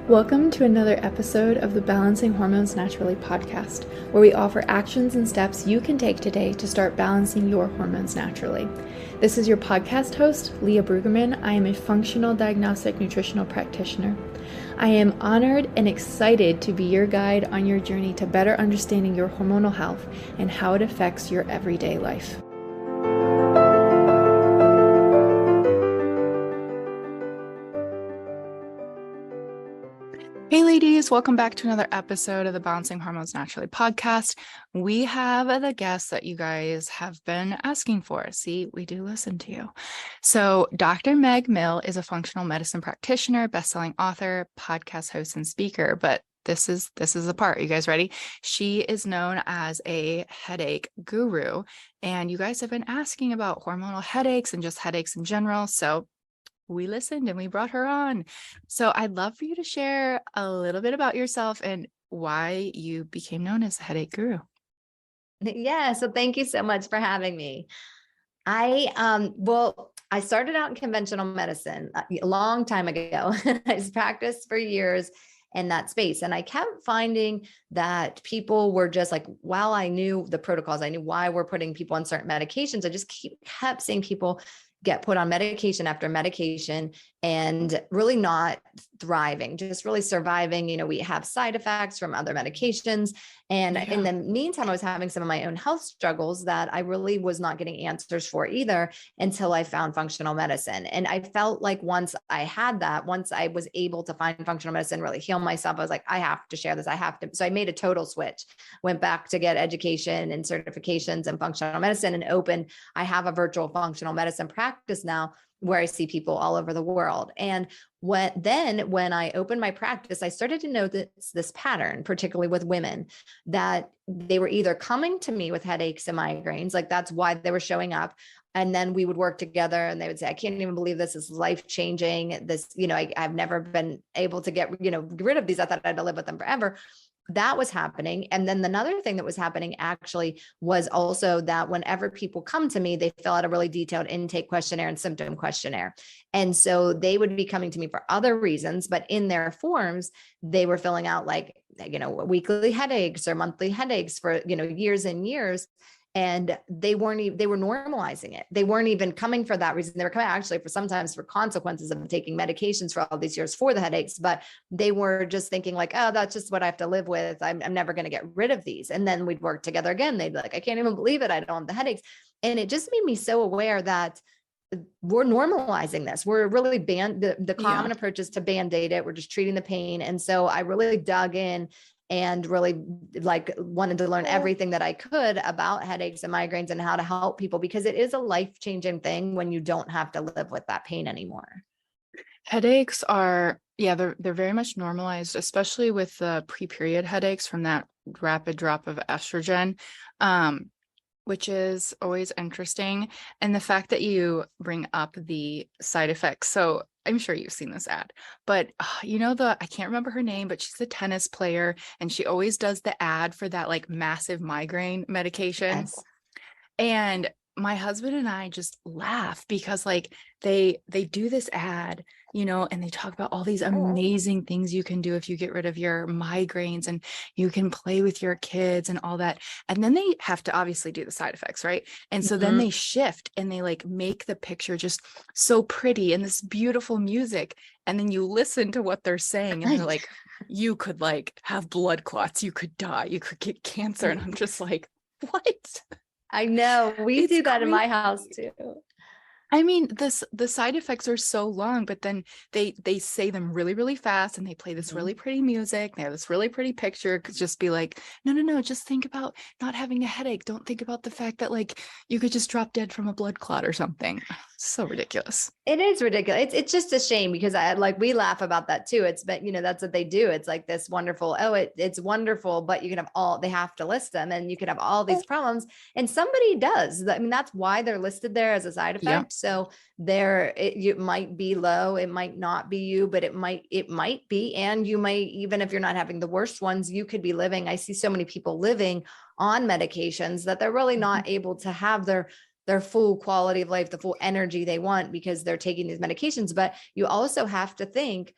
Welcome to another episode of the Balancing Hormones Naturally podcast, where we offer actions and steps you can take today to start balancing your hormones naturally. This is your podcast host, Leah Brueggemann. I am a functional diagnostic nutritional practitioner. I am honored and excited to be your guide on your journey to better understanding your hormonal health and how it affects your everyday life. Hey ladies, welcome back to another episode of the Balancing Hormones Naturally podcast. We have the guests that you guys have been asking for. See, we do listen to you. So Dr. Meg Mill is a functional medicine practitioner, bestselling author, podcast host, and speaker. But this is the part. You guys ready? She is known as a headache guru. And you guys have been asking about hormonal headaches and just headaches in general. So we listened and we brought her on. So I'd love for you to share a little bit about yourself and why you became known as a headache guru. Yeah. So thank you so much for having me. I started out in conventional medicine a long time ago. I practiced for years in that space. And I kept finding that people were just like, while I knew the protocols, I knew why we're putting people on certain medications, I just kept seeing people get put on medication after medication and really not thriving, just really surviving. You know, we have side effects from other medications. And in the meantime, I was having some of my own health struggles that I really was not getting answers for either until I found functional medicine. And I felt like once I was able to find functional medicine, really heal myself, I was like, I have to share this. I have to. So I made a total switch, went back to get education and certifications in functional medicine and I have a virtual functional medicine practice now where I see people all over the world. And when I opened my practice, I started to notice this pattern, particularly with women, that they were either coming to me with headaches and migraines, like that's why they were showing up. And then we would work together and they would say, I can't even believe this is life-changing. This, I've never been able to get, rid of these. I thought I had to live with them forever. That was happening. And then another thing that was happening actually was also that whenever people come to me, they fill out a really detailed intake questionnaire and symptom questionnaire. And so they would be coming to me for other reasons, but in their forms, they were filling out like, weekly headaches or monthly headaches for, years and years. And they were normalizing it. They weren't even coming for that reason. They were coming actually sometimes for consequences of taking medications for all these years for the headaches, but they were just thinking like, oh, that's just what I have to live with. I'm never going to get rid of these. And then we'd work together again. They'd be like, I can't even believe it. I don't have the headaches. And it just made me so aware that we're normalizing this. We're really the common approach is to band-aid it. We're just treating the pain. And so I really dug in and really wanted to learn everything that I could about headaches and migraines and how to help people, because it is a life-changing thing when you don't have to live with that pain anymore. Headaches are, they're very much normalized, especially with the pre-period headaches from that rapid drop of estrogen, which is always interesting. And the fact that you bring up the side effects. So I'm sure you've seen this ad, but I can't remember her name, but she's a tennis player and she always does the ad for that like massive migraine medication. Yes. And my husband and I just laugh because like they do this ad, and they talk about all these amazing things you can do if you get rid of your migraines and you can play with your kids and all that. And then they have to obviously do the side effects, right? And so then they shift and they like make the picture just so pretty and this beautiful music. And then you listen to what they're saying and they're like, you could like have blood clots, you could die, you could get cancer. And I'm just like, what? I know. We do that in my house too. I mean, the side effects are so long, but then they say them really, really fast and they play this really pretty music. They have this really pretty picture. Could just be like, no, just think about not having a headache. Don't think about the fact that like you could just drop dead from a blood clot or something. It's so ridiculous. It is ridiculous. It's just a shame because we laugh about that too. But that's what they do. It's like this wonderful, it's wonderful, but you can have they have to list them and you can have all these problems and somebody does. I mean, that's why they're listed there as a side effect. Yeah. So it might be low, it might not be you, but it might be. And you might, even if you're not having the worst ones, you could be living. I see so many people living on medications that they're really not able to have their full quality of life, the full energy they want because they're taking these medications. But you also have to think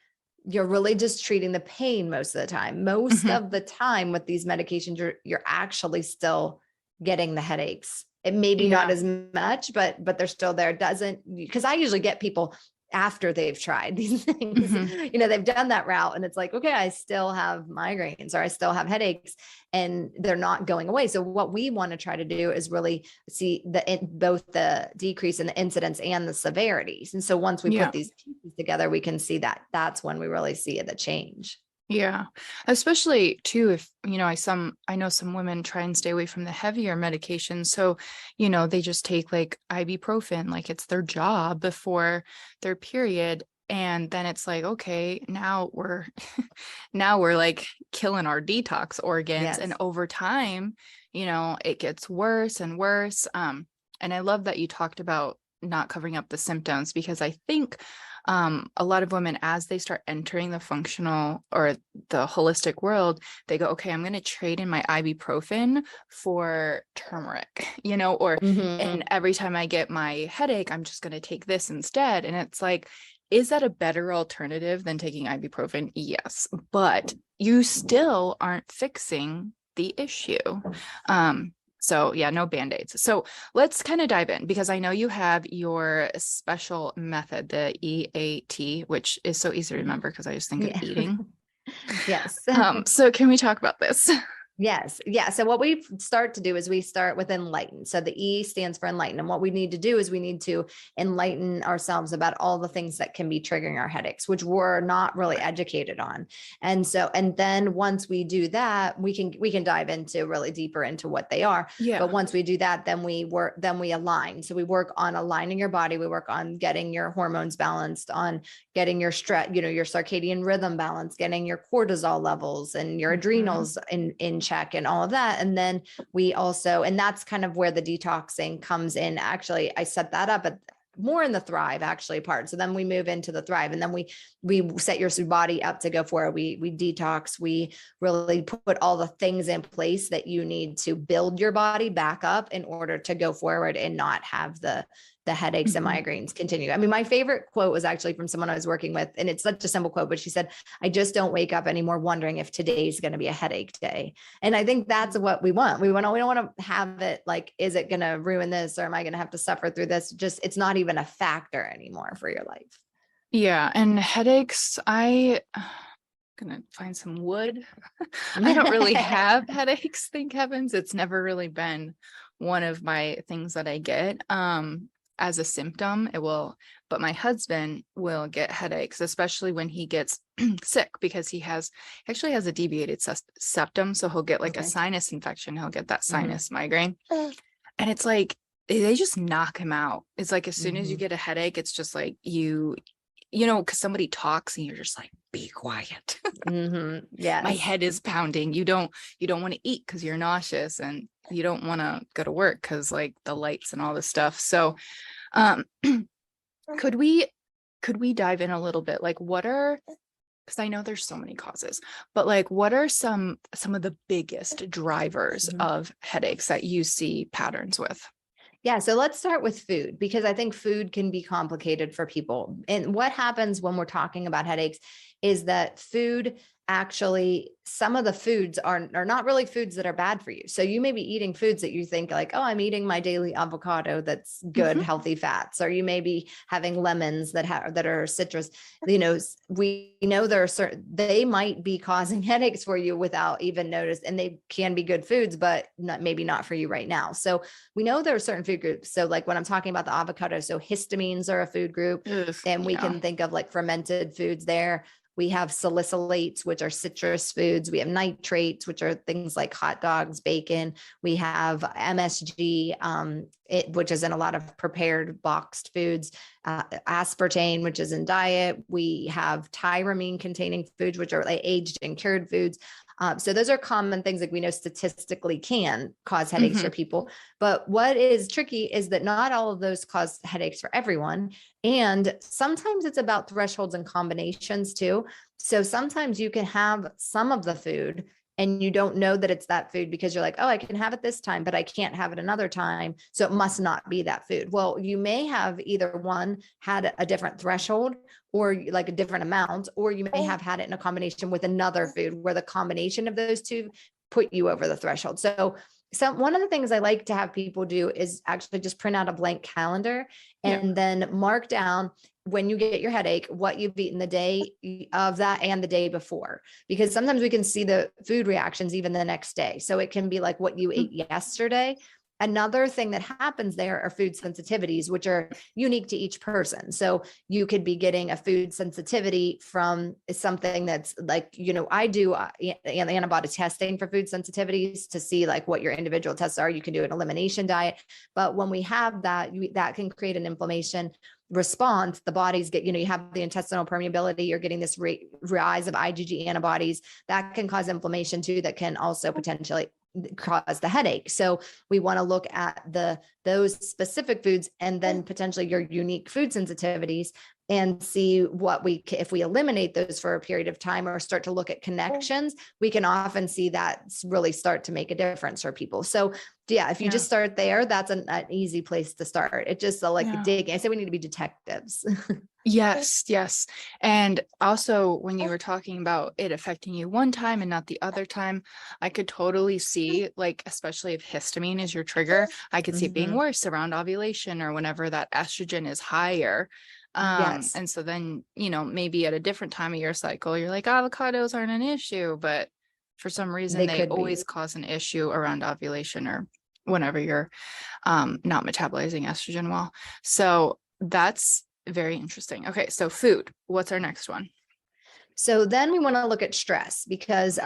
you're really just treating the pain most of the time. Most of the time with these medications, you're actually still getting the headaches. It may be not Yeah. as much, but they're still there. It doesn't, because I usually get people after they've tried these things, they've done that route and it's like, okay, I still have migraines or I still have headaches and they're not going away. So what we want to try to do is really see both the decrease in the incidence and the severities. And so once we Yeah. put these pieces together, we can see that that's when we really see the change. Yeah. Especially too, if, I know some women try and stay away from the heavier medications. So, they just take like ibuprofen, like it's their job before their period. And then it's like, okay, now we're, now we're like killing our detox organs. And Yes. over time, it gets worse and worse. And I love that you talked about not covering up the symptoms, because I think a lot of women, as they start entering the functional or the holistic world, they go, okay, I'm going to trade in my ibuprofen for turmeric, and every time I get my headache, I'm just going to take this instead. And it's like, is that a better alternative than taking ibuprofen? Yes, but you still aren't fixing the issue. So yeah, no band-aids. So let's kind of dive in, because I know you have your special method, the E.A.T, which is so easy to remember because I just think of eating. Yes. So can we talk about this? Yes. Yeah. So what we start to do is we start with enlighten. So the E stands for enlighten. And what we need to do is we need to enlighten ourselves about all the things that can be triggering our headaches, which we're not really educated on. And so, and then once we do that, we can dive into really deeper into what they are. Yeah. But once we do that, then we align. So we work on aligning your body. We work on getting your hormones balanced, on getting your stress, your circadian rhythm balance, getting your cortisol levels and your adrenals in check and all of that. And then we also, and that's kind of where the detoxing comes in. Actually, I set that up more in the thrive actually part. So then we move into the thrive, and then we set your body up to go for it. We detox. We really put all the things in place that you need to build your body back up in order to go forward and not have the headaches and migraines continue. I mean, my favorite quote was actually from someone I was working with, and it's such a simple quote, but she said, I just don't wake up anymore wondering if today's going to be a headache day. And I think that's what we want. We don't want to have it like, is it going to ruin this, or am I going to have to suffer through this? Just, it's not even a factor anymore for your life. Yeah. And headaches, gonna find some wood. I don't really have headaches, thank heavens. It's never really been one of my things that I get. As a symptom, but my husband will get headaches, especially when he gets sick, because he actually has a deviated septum. So he'll get like a sinus infection. He'll get that sinus migraine. And it's like, they just knock him out. It's like, as soon as you get a headache, it's just like because somebody talks and you're just like, be quiet. Yeah. My head is pounding. You don't want to eat because you're nauseous, and you don't want to go to work because like the lights and all this stuff. So could we dive in a little bit? Like, because I know there's so many causes, but like, what are some of the biggest drivers of headaches that you see patterns with? Yeah. So let's start with food, because I think food can be complicated for people. And what happens when we're talking about headaches is that food, actually, some of the foods are not really foods that are bad for you. So you may be eating foods that you think like, oh, I'm eating my daily avocado that's good, healthy fats, or you may be having lemons that are citrus. We know they might be causing headaches for you without even notice, and they can be good foods, but maybe not for you right now. So we know there are certain food groups. So like when I'm talking about the avocado, so histamines are a food group, and we can think of like fermented foods there. We have salicylates, which are citrus foods. We have nitrates, which are things like hot dogs, bacon. We have MSG, which is in a lot of prepared boxed foods, aspartame, which is in diet. We have tyramine containing foods, which are like aged and cured foods. So those are common things that we know statistically can cause headaches for people. But what is tricky is that not all of those cause headaches for everyone. And sometimes it's about thresholds and combinations too. So sometimes you can have some of the food and you don't know that it's that food because you're like, oh, I can have it this time, but I can't have it another time. So it must not be that food. Well, you may have either one had a different threshold or like a different amount, or you may have had it in a combination with another food where the combination of those two put you over the threshold. So one of the things I like to have people do is actually just print out a blank calendar and then mark down when you get your headache, what you've eaten the day of that and the day before, because sometimes we can see the food reactions even the next day. So it can be like what you ate yesterday. Another thing that happens there are food sensitivities, which are unique to each person. So you could be getting a food sensitivity from something that's like, I do antibody testing for food sensitivities to see like what your individual tests are. You can do an elimination diet. But when we have that, that can create an inflammation response. The bodies get, you have the intestinal permeability, you're getting this rise of IgG antibodies that can cause inflammation too, that can also potentially cause the headache. So we want to look at those specific foods and then potentially your unique food sensitivities and see if we eliminate those for a period of time or start to look at connections, we can often see that really start to make a difference for people. So yeah, if you just start there, that's an easy place to start. It just digging. I say we need to be detectives. Yes. And also when you were talking about it affecting you one time and not the other time, I could totally see, like, especially if histamine is your trigger, I could see it being worse around ovulation or whenever that estrogen is higher. Yes. And so then, maybe at a different time of your cycle, you're like, avocados aren't an issue, but for some reason they always cause an issue around ovulation or whenever you're not metabolizing estrogen well. So that's very interesting. Okay, so food. What's our next one? So then we want to look at stress because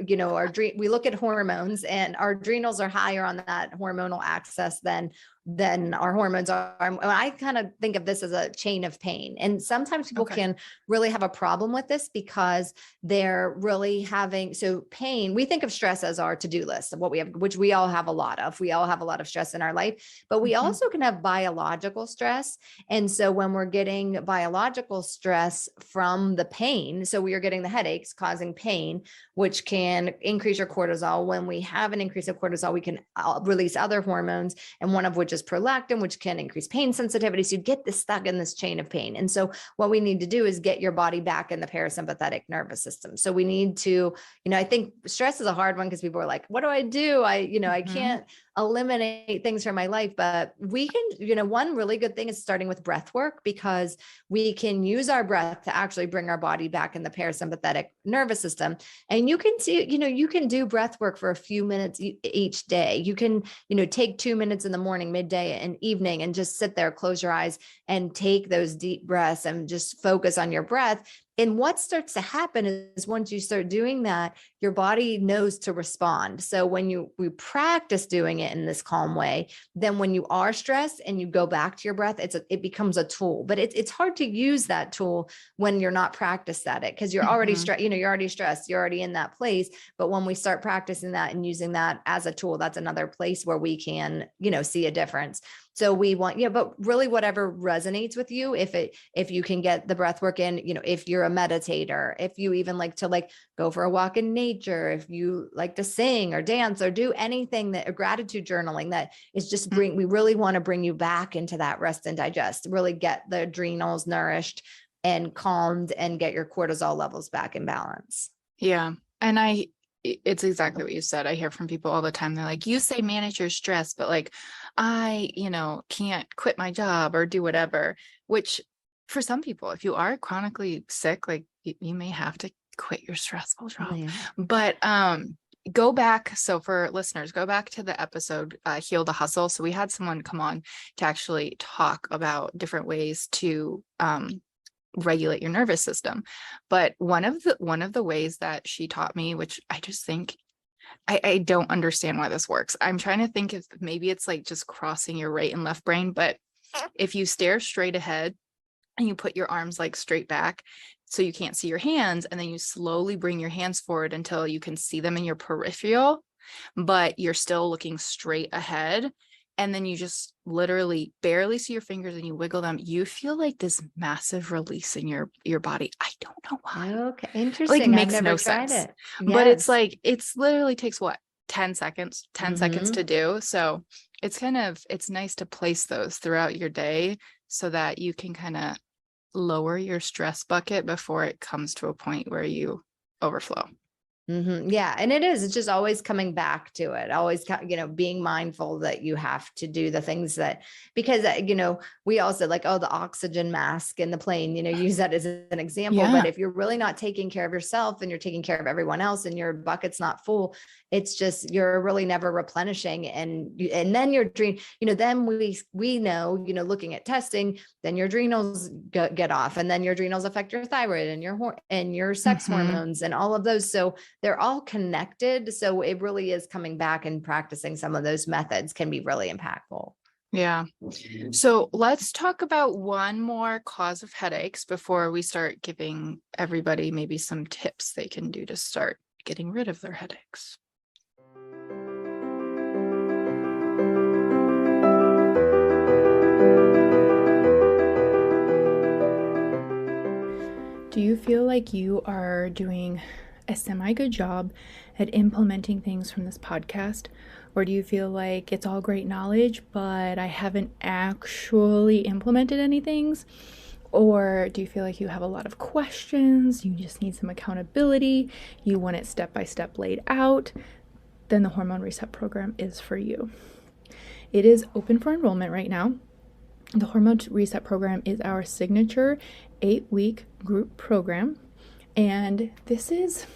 we look at hormones, and our adrenals are higher on that hormonal axis than our hormones are. I kind of think of this as a chain of pain. And sometimes people can really have a problem with this because they're really so pain, we think of stress as our to-do list of what we have, which we all have a lot of. We all have a lot of stress in our life, but we also can have biological stress. And so when we're getting biological stress from the pain, so we are getting the headaches causing pain, which can increase your cortisol. When we have an increase of cortisol, we can release other hormones, and one of which is prolactin, which can increase pain sensitivity. So you get this stuck in this chain of pain. And so what we need to do is get your body back in the parasympathetic nervous system. So we need to, I think stress is a hard one because people are like, what do I do? I can't eliminate things from my life, but we can, one really good thing is starting with breath work, because we can use our breath to actually bring our body back in the parasympathetic nervous system. And you can see, you can do breath work for a few minutes each day. You can, take 2 minutes in the morning, midday, and evening, and just sit there, close your eyes and take those deep breaths and just focus on your breath. And what starts to happen is once you start doing that, your body knows to respond. So when we practice doing it in this calm way, then when you are stressed and you go back to your breath, it becomes a tool. But it's hard to use that tool when you're not practiced at it, because you're already stressed. You're already stressed. You're already in that place. But when we start practicing that and using that as a tool, that's another place where we can, see a difference. So we want, but really whatever resonates with you, if you can get the breath work in, if you're a meditator, if you even like to go for a walk in nature, if you like to sing or dance or do anything or gratitude journaling, that is just we really want to bring you back into that rest and digest, really get the adrenals nourished and calmed and get your cortisol levels back in balance. Yeah. And it's exactly what you said. I hear from people all the time. They're like, you say manage your stress, but I, can't quit my job or do whatever, which for some people, if you are chronically sick, you may have to quit your stressful job. Yeah. But go back. So for listeners, go back to the episode, Heal the Hustle. So we had someone come on to actually talk about different ways to regulate your nervous system. But one of the ways that she taught me, which I just think I don't understand why this works. I'm trying to think if maybe it's just crossing your right and left brain, but if you stare straight ahead and you put your arms straight back so you can't see your hands, and then you slowly bring your hands forward until you can see them in your peripheral, but you're still looking straight ahead, and then you just literally barely see your fingers and you wiggle them, you feel like this massive release in your body. I don't know why. Okay, Like interesting. I've makes never no tried sense. it. But it's Yes. like it's literally takes what? 10 seconds, 10 seconds to Mm-hmm. do. So it's nice to place those throughout your day so that you can kind of lower your stress bucket before it comes to a point where you overflow. Yeah. And it's just always coming back to it, always, being mindful that you have to do the things that, because, we also like, oh, the oxygen mask in the plane, use that as an example. But Yeah. if you're really not taking care of yourself and you're taking care of everyone else and your bucket's not full, it's just, you're really never replenishing. And then your dream, then we know, looking at testing, then your adrenals get off, and then your adrenals affect your thyroid and your sex Hmm. hormones and all of those. So they're all connected. So it really is coming back and practicing some of those methods can be really impactful. Yeah. So let's talk about one more cause of headaches before we start giving everybody maybe some tips they can do to start getting rid of their headaches. Do you feel like you are doing a semi-good job at implementing things from this podcast? Or do you feel like it's all great knowledge, but I haven't actually implemented any things? Or do you feel like you have a lot of questions, you just need some accountability, you want it step by step laid out? Then the Hormone Reset program is for you. It is open for enrollment right now. The Hormone Reset program is our signature 8-week group program. And this is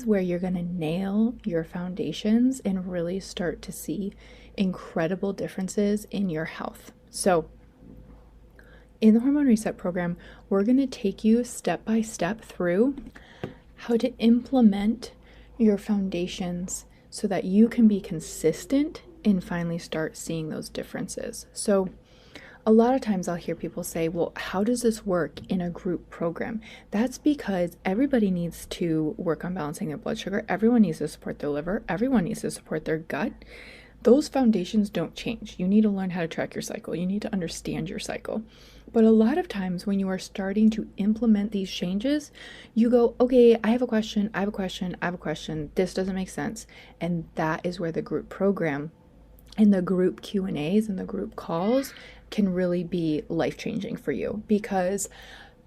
where you're going to nail your foundations and really start to see incredible differences in your health. So, in the Hormone Reset program, we're going to take you step by step through how to implement your foundations so that you can be consistent and finally start seeing those differences. So, a lot of times I'll hear people say, well, how does this work in a group program? That's because everybody needs to work on balancing their blood sugar. Everyone needs to support their liver. Everyone needs to support their gut. Those foundations don't change. You need to learn how to track your cycle. You need to understand your cycle. But a lot of times when you are starting to implement these changes, you go, okay, I have a question, I have a question, I have a question. This doesn't make sense. And that is where the group program and the group Q&As and the group calls can really be life-changing for you, because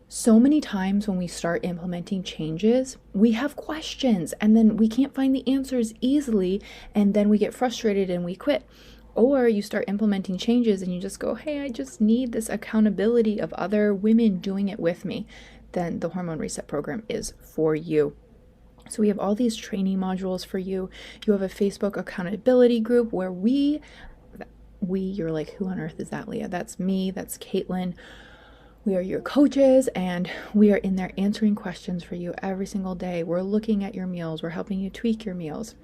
so many times when we start implementing changes, we have questions and then we can't find the answers easily, and then we get frustrated and we quit. Or you start implementing changes and you just go, hey, I just need this accountability of other women doing it with me. Then the Hormone Reset program is for you. So we have all these training modules for you. You have a Facebook accountability group where you're like, who on earth is that, Leah? That's me, that's Caitlin. We are your coaches, and we are in there answering questions for you every single day. We're looking at your meals. We're helping you tweak your meals.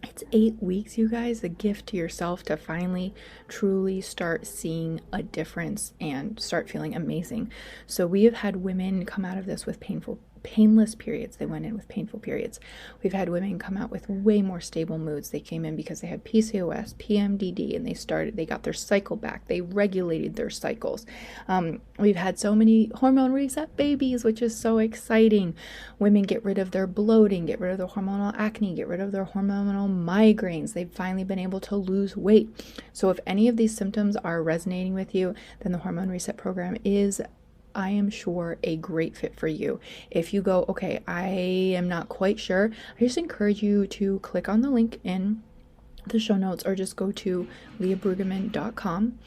It's 8 weeks, you guys, a gift to yourself to finally truly start seeing a difference and start feeling amazing. So we have had women come out of this with painless periods. They went in with painful periods. We've had women come out with way more stable moods. They came in because they had PCOS, PMDD, and they got their cycle back. They regulated their cycles. We've had so many hormone reset babies, which is so exciting. Women get rid of their bloating, get rid of their hormonal acne, get rid of their hormonal migraines. They've finally been able to lose weight. So if any of these symptoms are resonating with you, then the Hormone Reset program is, I am sure, a great fit for you. If you go, okay, I am not quite sure, I just encourage you to click on the link in the show notes or just go to leahbrueggemann.com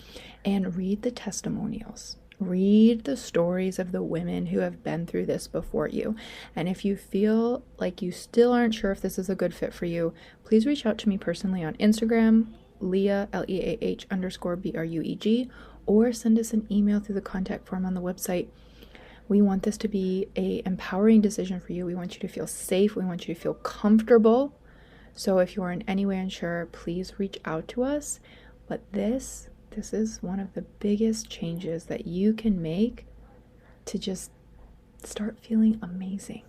and read the testimonials. Read the stories of the women who have been through this before you. And if you feel like you still aren't sure if this is a good fit for you, please reach out to me personally on Instagram, Leah, Leah _Brueg, or send us an email through the contact form on the website. We want this to be an empowering decision for you. We want you to feel safe. We want you to feel comfortable. So if you are in any way unsure, please reach out to us. But this is one of the biggest changes that you can make to just start feeling amazing.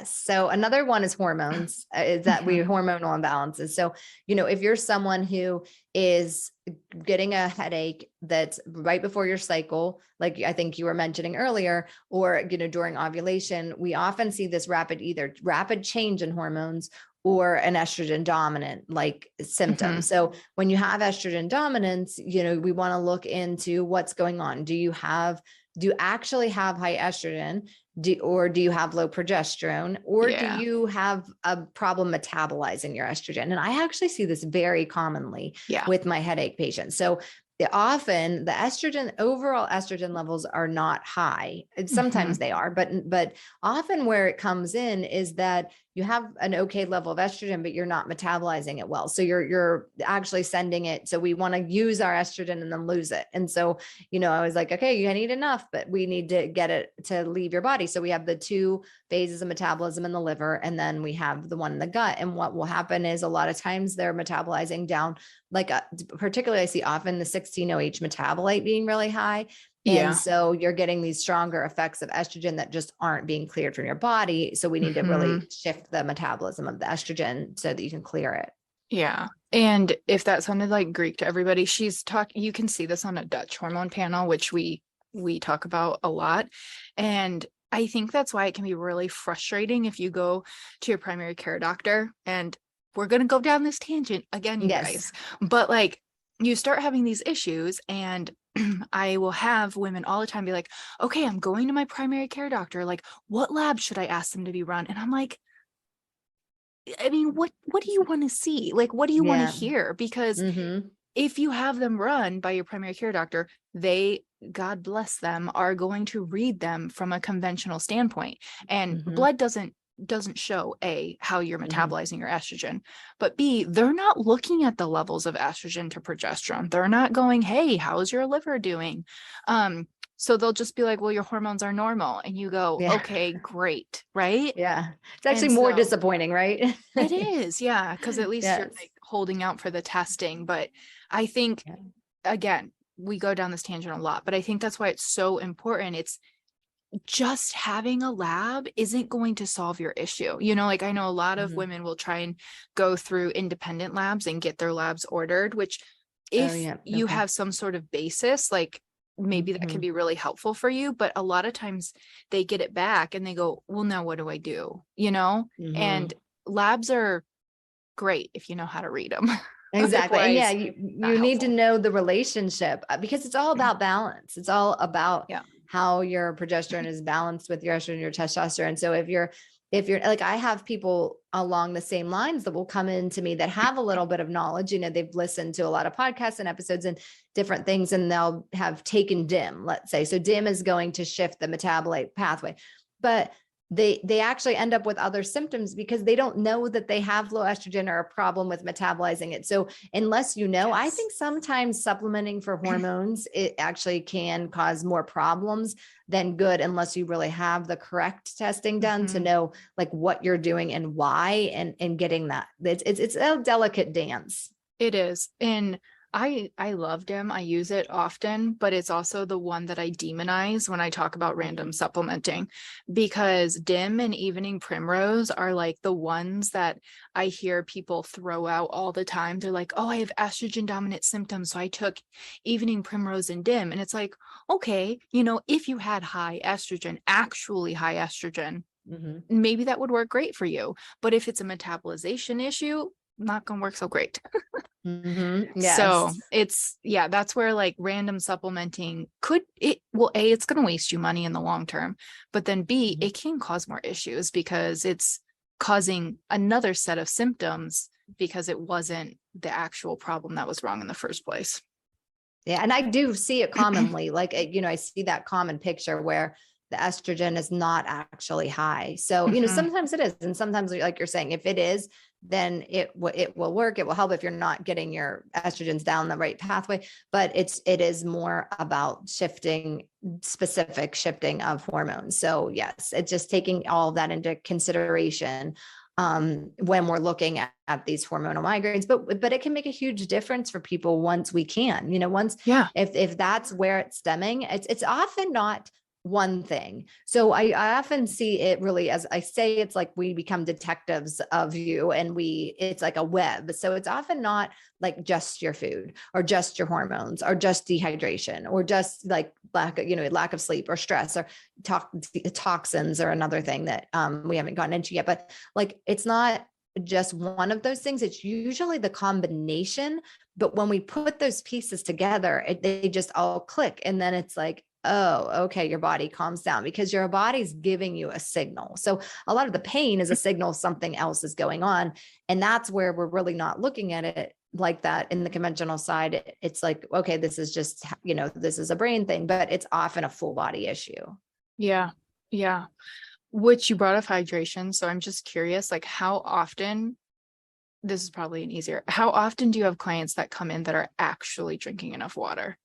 Yes. So another one is hormones, is that we hormonal imbalances. So, if you're someone who is getting a headache that's right before your cycle, like I think you were mentioning earlier, or, during ovulation, we often see this either rapid change in hormones or an estrogen dominant like symptoms. So when you have estrogen dominance, we want to look into what's going on. Do you actually have high estrogen? Or do you have low progesterone? Or do you have a problem metabolizing your estrogen? And I actually see this very commonly with my headache patients. So often the overall estrogen levels are not high. Sometimes they are, but often where it comes in is that you have an okay level of estrogen, but you're not metabolizing it well. So you're actually sending it. So we want to use our estrogen and then lose it. And so, I was like, okay, you need enough, but we need to get it to leave your body. So we have the 2 phases of metabolism in the liver, and then we have the one in the gut. And what will happen is a lot of times they're metabolizing down, like particularly I see often the 16-OH metabolite being really high. And so you're getting these stronger effects of estrogen that just aren't being cleared from your body. So we need to really shift the metabolism of the estrogen so that you can clear it. Yeah. And if that sounded like Greek to everybody, you can see this on a Dutch hormone panel, which we talk about a lot. And I think that's why it can be really frustrating if you go to your primary care doctor, and we're going to go down this tangent again, you guys, but like you start having these issues, and I will have women all the time be like, okay, I'm going to my primary care doctor. Like, what lab should I ask them to be run? And I'm like, I mean, what do you want to see? Like, what do you want to hear? Because if you have them run by your primary care doctor, they, God bless them, are going to read them from a conventional standpoint. And blood doesn't show A, how you're metabolizing your estrogen, but B, they're not looking at the levels of estrogen to progesterone. They're not going, hey, how's your liver doing? So they'll just be like, well, your hormones are normal. And you go, okay, great. Right. Yeah. It's actually more disappointing, right? It is. Yeah. Cause at least you're like holding out for the testing. But I think, again, we go down this tangent a lot, but I think that's why it's so important. It's just having a lab isn't going to solve your issue. Like I know a lot of women will try and go through independent labs and get their labs ordered, which if you have some sort of basis, like maybe that can be really helpful for you. But a lot of times they get it back and they go, well, now what do I do? And labs are great if you know how to read them. Exactly. And you need to know the relationship, because it's all about balance. It's all about how your progesterone is balanced with your estrogen, your testosterone. So if you're like, I have people along the same lines that will come into me that have a little bit of knowledge, they've listened to a lot of podcasts and episodes and different things, and they'll have taken DIM, let's say. So DIM is going to shift the metabolite pathway, but they actually end up with other symptoms because they don't know that they have low estrogen or a problem with metabolizing it. So unless I think sometimes supplementing for hormones, it actually can cause more problems than good, unless you really have the correct testing done to know like what you're doing and why, and getting that. It's a delicate dance. It is. And I love DIM. I use it often, but it's also the one that I demonize when I talk about random supplementing, because DIM and evening primrose are like the ones that I hear people throw out all the time. They're like, oh, I have estrogen dominant symptoms, so I took evening primrose and DIM. And it's like, okay, if you had actually high estrogen, maybe that would work great for you. But if it's a metabolization issue, not gonna work so great. Yes. So that's where like random supplementing it's going to waste you money in the long term, but then B, it can cause more issues because it's causing another set of symptoms because it wasn't the actual problem that was wrong in the first place. Yeah. And I do see it commonly, like, I see that common picture where the estrogen is not actually high. So, sometimes it is. And sometimes, like you're saying, if it is, then it will work. It will help if you're not getting your estrogens down the right pathway, but it is more about specific shifting of hormones. So yes, it's just taking all of that into consideration when we're looking at these hormonal migraines, but it can make a huge difference for people once we can, if that's where it's stemming. It's often not one thing. So I often see it really as I say, it's like we become detectives of you and it's like a web. So it's often not like just your food or just your hormones or just dehydration or just like lack of sleep or stress or toxins are another thing that we haven't gotten into yet. But like, it's not just one of those things. It's usually the combination. But when we put those pieces together, they just all click. And then it's like, oh, okay, your body calms down because your body's giving you a signal. So a lot of the pain is a signal something else is going on. And that's where we're really not looking at it like that in the conventional side. It's like, okay, this is just, this is a brain thing, but it's often a full body issue. Yeah. Yeah. Which you brought up hydration. So I'm just curious, like how often, this is probably an easier, how often do you have clients that come in that are actually drinking enough water?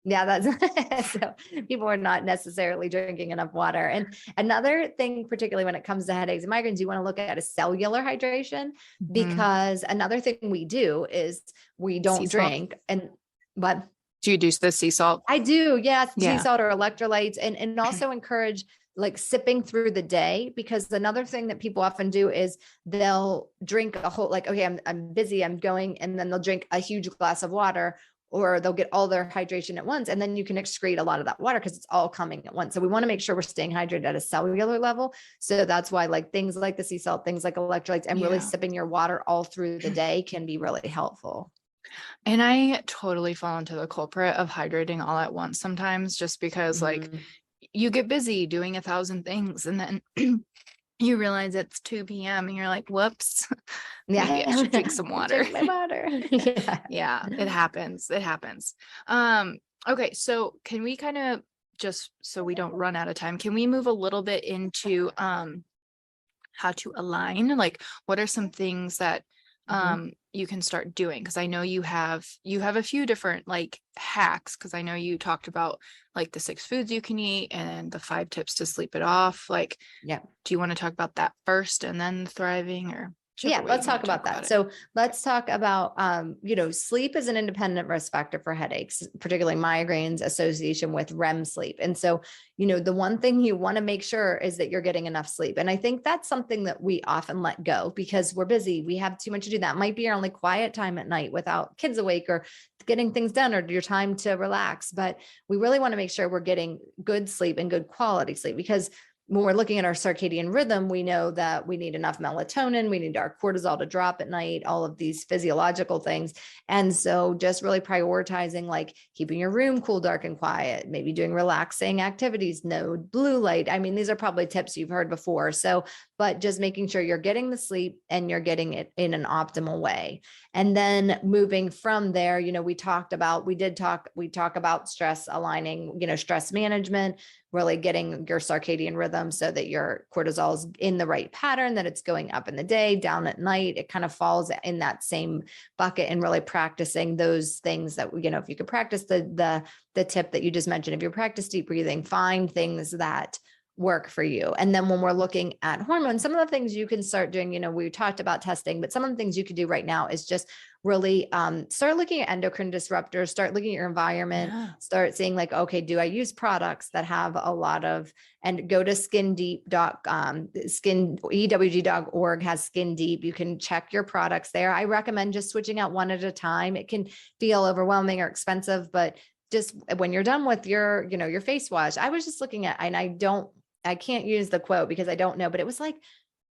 Yeah, that's so people are not necessarily drinking enough water. And another thing, particularly when it comes to headaches and migraines, you want to look at a cellular hydration because another thing we do is we Sea don't salt. drink. And but Do you do the sea salt? I do, yeah, sea Yeah. salt or electrolytes, and also encourage like sipping through the day because another thing that people often do is they'll drink a whole like, okay, I'm busy, I'm going, and then they'll drink a huge glass of water or they'll get all their hydration at once. And then you can excrete a lot of that water because it's all coming at once. So we want to make sure we're staying hydrated at a cellular level. So that's why like things like the sea salt, things like electrolytes, and really sipping your water all through the day can be really helpful. And I totally fall into the culprit of hydrating all at once sometimes, just because like you get busy doing 1,000 things and then you realize it's 2 p.m. and you're like, whoops, maybe I should drink some water. Drink my water. Yeah. Yeah, it happens. It happens. Okay, so can we kind of, just so we don't run out of time, can we move a little bit into how to align? Like, what are some things that you can start doing? Because I know you have a few different like hacks, because I know you talked about like the 6 foods you can eat and the 5 tips to sleep it off. Like, Yeah. do you want to talk about that first and then thriving, or Yeah, let's talk about that. So let's talk about, sleep is an independent risk factor for headaches, particularly migraines, association with REM sleep. And so, the one thing you want to make sure is that you're getting enough sleep. And I think that's something that we often let go because we're busy. We have too much to do. That might be your only quiet time at night without kids awake or getting things done or your time to relax. But we really want to make sure we're getting good sleep and good quality sleep because when we're looking at our circadian rhythm, we know that we need enough melatonin, we need our cortisol to drop at night, all of these physiological things. And so just really prioritizing like keeping your room cool, dark, and quiet, maybe doing relaxing activities, no blue light. I mean, these are probably tips you've heard before. So, but just making sure you're getting the sleep and you're getting it in an optimal way. And then moving from there, we talk about stress aligning, stress management, really getting your circadian rhythm so that your cortisol is in the right pattern, that it's going up in the day, down at night. It kind of falls in that same bucket, and really practicing those things that, if you could practice the tip that you just mentioned, if you practice deep breathing, find things that work for you. And then when we're looking at hormones, some of the things you can start doing, we talked about testing, but some of the things you could do right now is just really start looking at endocrine disruptors, start looking at your environment, start seeing like, okay, do I use products that have a lot of, and go to skin deep ewg.org has Skin Deep. You can check your products there. I recommend just switching out one at a time. It can feel overwhelming or expensive, but just when you're done with your face wash, I was just looking at, and I can't use the quote because I don't know, but it was like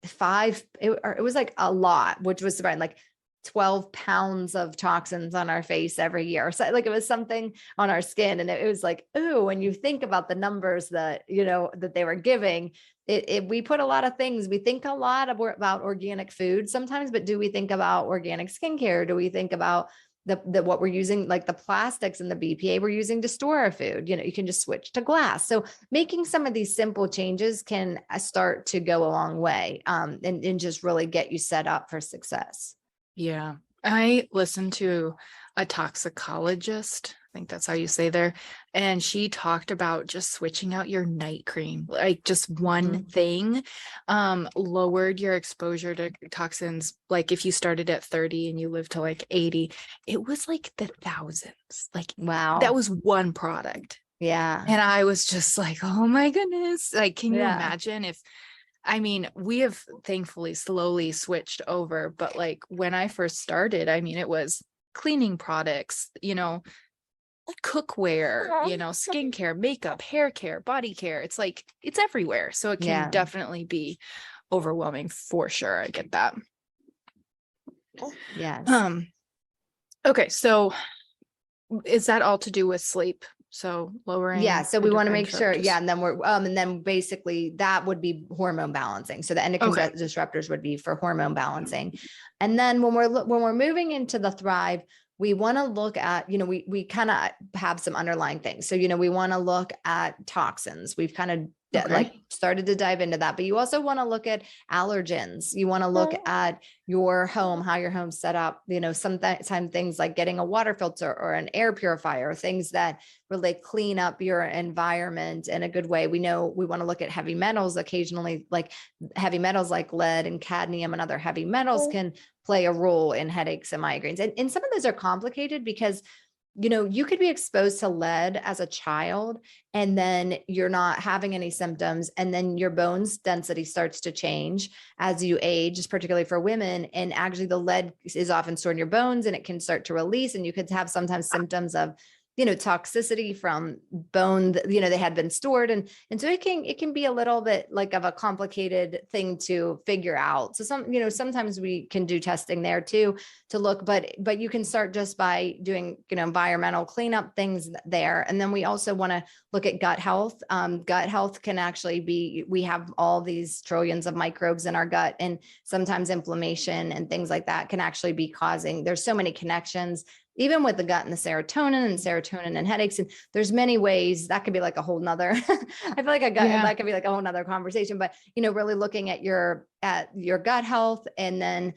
it was like a lot, which was surprising, like 12 pounds of toxins on our face every year. So like it was something on our skin. And it was like, oh, when you think about the numbers that, that they were giving, we put a lot of things. We think a lot about organic food sometimes, but do we think about organic skincare? Do we think about the what we're using, like the plastics and the BPA we're using to store our food? You can just switch to glass. So making some of these simple changes can start to go a long way, and just really get you set up for success. Yeah. I listened to a toxicologist, I think that's how you say there, and she talked about just switching out your night cream, like just one thing, lowered your exposure to toxins. Like if you started at 30 and you lived to like 80, it was like the thousands. Like, wow, that was one product. Yeah. And I was just like, oh my goodness. Like, can you Yeah. imagine if, I mean, we have thankfully slowly switched over, but like when I first started, I mean, it was cleaning products, cookware, skincare, makeup, hair care, body care. It's like, it's everywhere. So it can Yeah. definitely be overwhelming for sure. I get that. Yes. Um, okay. So is that all to do with sleep? So Yeah. lowering So we want to endocrine make sure. Yeah. disruptors. And then basically that would be hormone balancing. So the endocrine Okay. disruptors would be for hormone balancing. And then when we're moving into the Thrive, we want to look at, we kind of have some underlying things. So, we want to look at toxins. We've kind of Okay. started to dive into that, but you also want to look at allergens. You want to look at your home, how your home's set up, sometimes things like getting a water filter or an air purifier, things that really clean up your environment in a good way. We know we want to look at heavy metals occasionally, like heavy metals like lead and cadmium and other heavy metals can play a role in headaches and migraines. And some of those are complicated because you could be exposed to lead as a child and then you're not having any symptoms. And then your bones density starts to change as you age, particularly for women. And actually the lead is often stored in your bones and it can start to release. And you could have sometimes symptoms of, toxicity from bone that, they had been stored. And so it can be a little bit like of a complicated thing to figure out. So sometimes we can do testing there too, to look, but you can start just by doing, environmental cleanup things there. And then we also want to look at gut health. Gut health can actually be, we have all these trillions of microbes in our gut, and sometimes inflammation and things like that can actually be causing, there's so many connections even with the gut and the serotonin and headaches. And there's many ways that could be like a whole nother, I feel like that could be like a whole nother conversation, but, really looking at your gut health and then,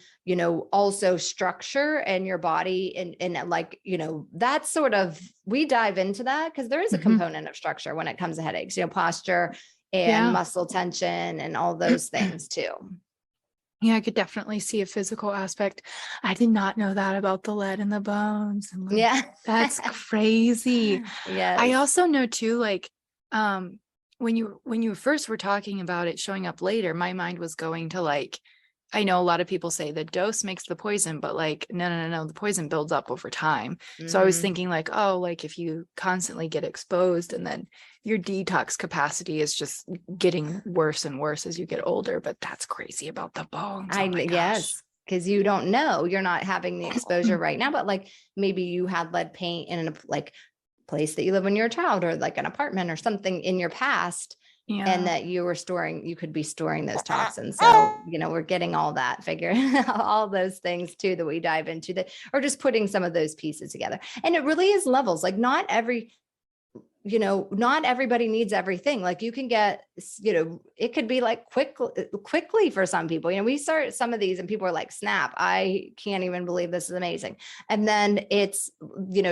also structure and your body and like, that's sort of, we dive into that because there is a component of structure when it comes to headaches, posture and muscle tension and all those things too. Yeah, I could definitely see a physical aspect. I did not know that about the lead in the bones. And like, Yeah. that's crazy. Yes. I also know too, like, when you first were talking about it showing up later, my mind was going to like, I know a lot of people say the dose makes the poison, but like, no, the poison builds up over time. So I was thinking like, oh, like if you constantly get exposed and then your detox capacity is just getting worse and worse as you get older, but that's crazy about the bones. Oh my gosh. Yes, because you don't know, you're not having the exposure right now, but like maybe you had lead paint in a like place that you live when you're a child or like an apartment or something in your past. And that you could be storing those toxins. So, we're getting all that figured, all those things too, that we dive into that, or just putting some of those pieces together. And it really is levels, like not everybody needs everything. Like you can get, it could be like quickly for some people. We start some of these and people are like, snap, I can't even believe this is amazing. And then it's,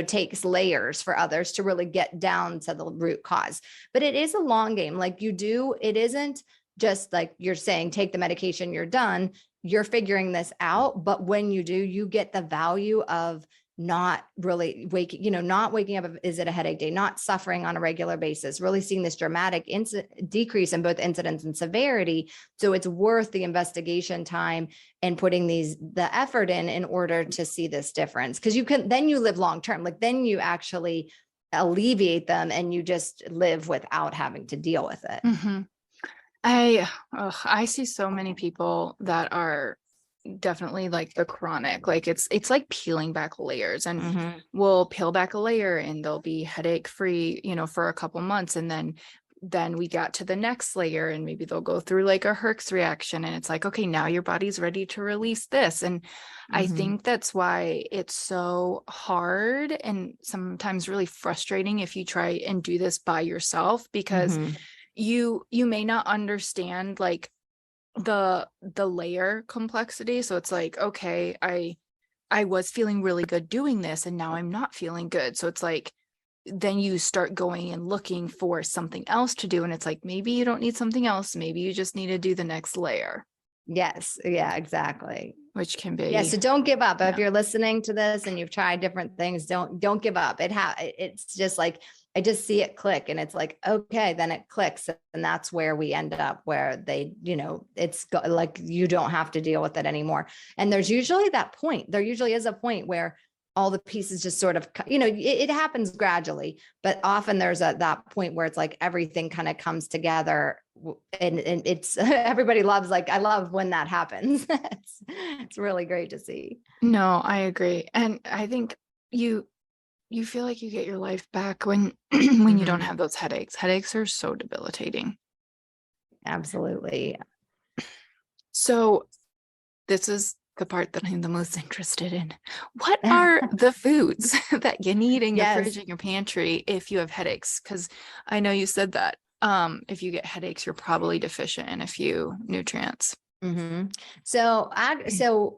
takes layers for others to really get down to the root cause. But it is a long game. Like it isn't just like you're saying, take the medication, you're done. You're figuring this out. But when you do, you get the value of not really not waking up. Is it a headache day? Not suffering on a regular basis, really seeing this dramatic decrease in both incidence and severity. So it's worth the investigation time and putting the effort in order to see this difference. Cause then you live long-term, like then you actually alleviate them and you just live without having to deal with it. Mm-hmm. I see so many people that are definitely like the chronic, like it's like peeling back layers, and we'll peel back a layer and they'll be headache free, for a couple months. And then we got to the next layer and maybe they'll go through like a Herx reaction. And it's like, okay, now your body's ready to release this. And I think that's why it's so hard and sometimes really frustrating if you try and do this by yourself, because you may not understand like the layer complexity. So it's like, okay, I was feeling really good doing this and now I'm not feeling good. So it's like, then you start going and looking for something else to do. And it's like, maybe you don't need something else. Maybe you just need to do the next layer. Yes. Yeah, exactly. Which can be. Yeah. So don't give up. If you're listening to this and you've tried different things, don't give up. It's just like, I just see it click and it's like, okay, then it clicks. And that's where we end up, where they, like, you don't have to deal with it anymore. And there's usually that point. There usually is a point where all the pieces just sort of, it happens gradually, but often there's that point where it's like everything kind of comes together, and it's everybody loves, like, I love when that happens. It's really great to see. No, I agree. And I think you feel like you get your life back when when you don't Mhm. have those headaches. Headaches are so debilitating. Absolutely. So this is the part that I'm the most interested in. What are the foods that you need in your fridge Yes. and your pantry if you have headaches? Because I know you said that if you get headaches, you're probably deficient in a few nutrients. hmm So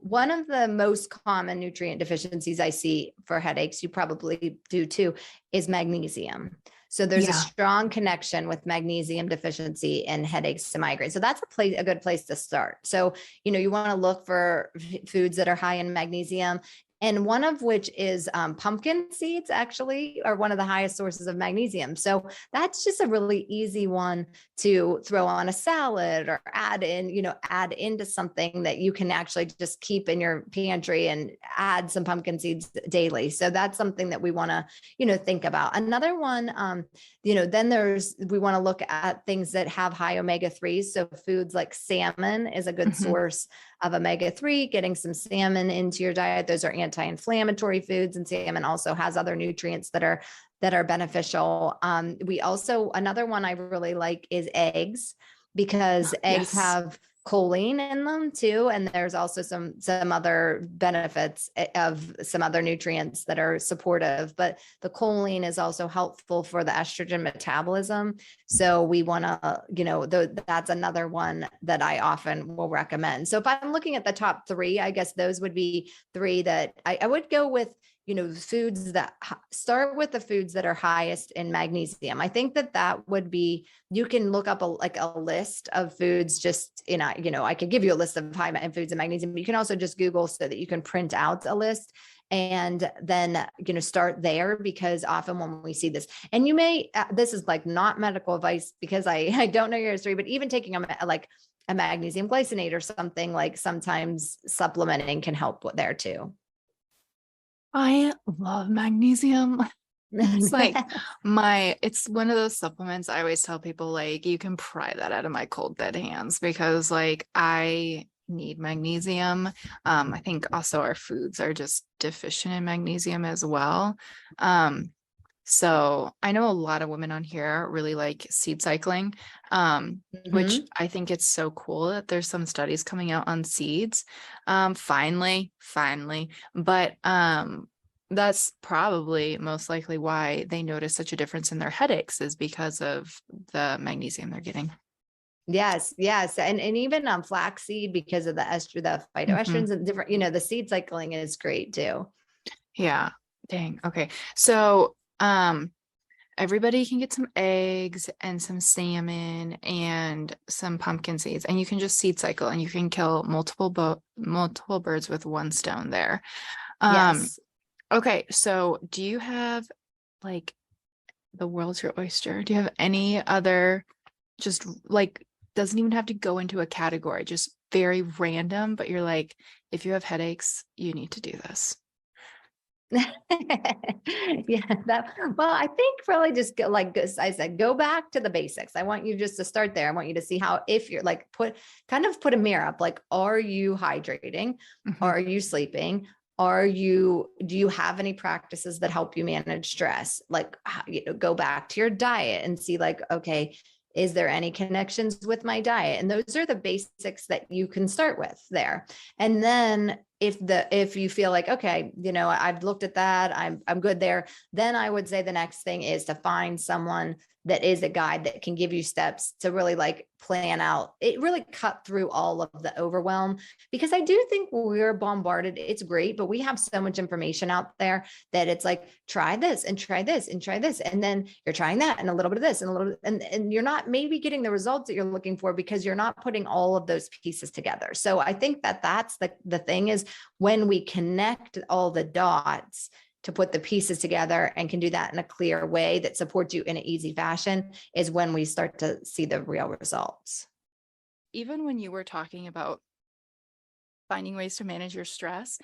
one of the most common nutrient deficiencies I see for headaches, you probably do too, is magnesium. So there's a Yeah. strong connection with magnesium deficiency and headaches to migraine. So that's a good place to start. So, you want to look for foods that are high in magnesium. And one of which is pumpkin seeds, actually, are one of the highest sources of magnesium. So that's just a really easy one to throw on a salad or add into something that you can actually just keep in your pantry, and add some pumpkin seeds daily. So that's something that we want to, think about. Another one, then we want to look at things that have high omega-3s. So foods like salmon is a good Mhm. source of omega-3. Getting some salmon into your diet. Those are anti-inflammatory foods, and salmon also has other nutrients that are beneficial. We also, another one I really like is eggs, because eggs Yes. have choline in them too. And there's also some other benefits of some other nutrients that are supportive, but the choline is also helpful for the estrogen metabolism. So we want to, that's another one that I often will recommend. So if I'm looking at the top three, I guess those would be three that I would go with. Foods that start with the foods that are highest in magnesium. I think that would be, you can look up a list of foods, just, I could give you a list of high foods and magnesium. You can also just Google so that you can print out a list, and then, start there, because often when we see this, and you may, this is like not medical advice, because I don't know your history, but even taking a magnesium glycinate or something, like, sometimes supplementing can help there too. I love magnesium. It's like it's one of those supplements I always tell people, like, you can pry that out of my cold dead hands, because like I need magnesium. I think also our foods are just deficient in magnesium as well. So I know a lot of women on here really like seed cycling, which Mhm. I think it's so cool that there's some studies coming out on seeds. Finally, but that's probably most likely why they notice such a difference in their headaches, is because of the magnesium they're getting. Yes, yes. And even flaxseed, because of the Mhm. phytoestrogens and different, the seed cycling is great too. Yeah. Dang. Okay. So, everybody can get some eggs and some salmon and some pumpkin seeds, and you can just seed cycle, and you can kill multiple birds with one stone there. Um, Yes. okay, so do you have, like, the world's your oyster? Do you have any other, just like, doesn't even have to go into a category, just very random, but you're like, if you have headaches, you need to do this. Yeah, well, I think really just go, like I said, go back to the basics. I want you just to start there. I want you to see how, if you're like, put a mirror up, like, are you hydrating? Mhm. Are you sleeping? Do you have any practices that help you manage stress? Like, go back to your diet and see, like, okay, is there any connections with my diet? And those are the basics that you can start with there. And then if you feel like, okay, I've looked at that, I'm good there, then I would say the next thing is to find someone that is a guide that can give you steps to really, like, plan out it, really cut through all of the overwhelm. Because I do think we're bombarded, it's great, but we have so much information out there that it's like, try this and try this and try this, and then you're trying that and a little bit of this and a little bit, and you're not maybe getting the results that you're looking for, because you're not putting all of those pieces together. So I think that's the thing is, when we connect all the dots to put the pieces together and can do that in a clear way that supports you in an easy fashion is when we start to see the real results. Even when you were talking about finding ways to manage your stress,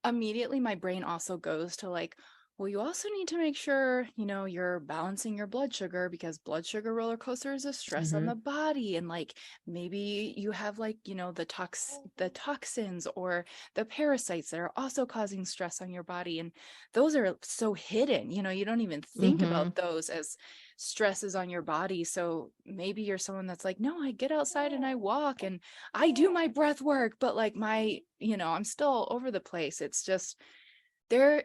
immediately my brain also goes to like, well, you also need to make sure, you're balancing your blood sugar, because blood sugar roller coaster is a stress on the body. And like, maybe you have like, the toxins or the parasites that are also causing stress on your body. And those are so hidden, you don't even think about those as stresses on your body. So maybe you're someone that's like, no, I get outside and I walk and I do my breath work, but like I'm still over the place. It's just there.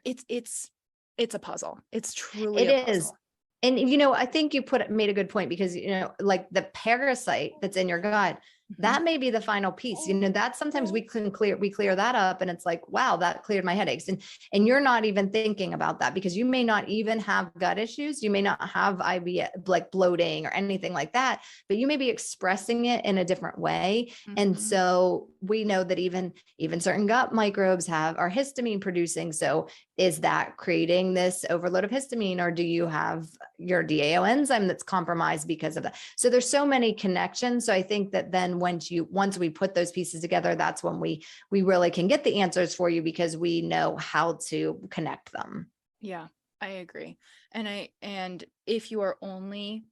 It's a puzzle. It's truly It a is. puzzle. And, I think you made a good point because, like the parasite that's in your gut, that may be the final piece, that sometimes we clear that up and it's like, wow, that cleared my headaches. And you're not even thinking about that because you may not even have gut issues. You may not have IBS, like bloating or anything like that, but you may be expressing it in a different way. And so we know that even certain gut microbes are histamine producing. So is that creating this overload of histamine, or do you have your DAO enzyme that's compromised because of that? So there's so many connections. So I think that then once we put those pieces together, that's when we really can get the answers for you because we know how to connect them. Yeah, I agree. And if you are only,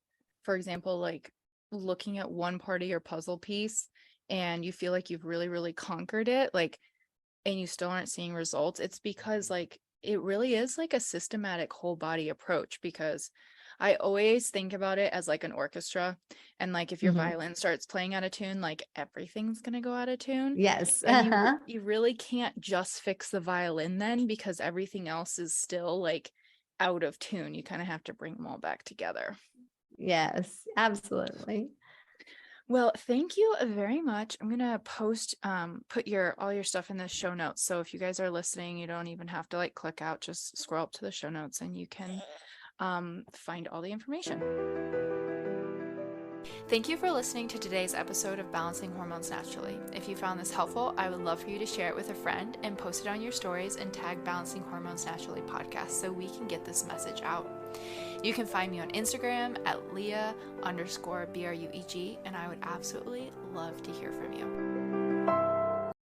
for example, like looking at one part of your puzzle piece and you feel like you've really, really conquered it, like, and you still aren't seeing results, it's because like it really is like a systematic whole body approach, because I always think about it as like an orchestra, and like if your violin starts playing out of tune, like everything's going to go out of tune. Yes. And you really can't just fix the violin then, because everything else is still like out of tune. You kind of have to bring them all back together. Yes, absolutely. Well, thank you very much. I'm going to put all your stuff in the show notes. So if you guys are listening, you don't even have to like click out, just scroll up to the show notes and you can find all the information. Thank you for listening to today's episode of Balancing Hormones Naturally. If you found this helpful, I would love for you to share it with a friend and post it on your stories and tag Balancing Hormones Naturally podcast so we can get this message out. You can find me on Instagram at Leah_BRUEG, and I would absolutely love to hear from you.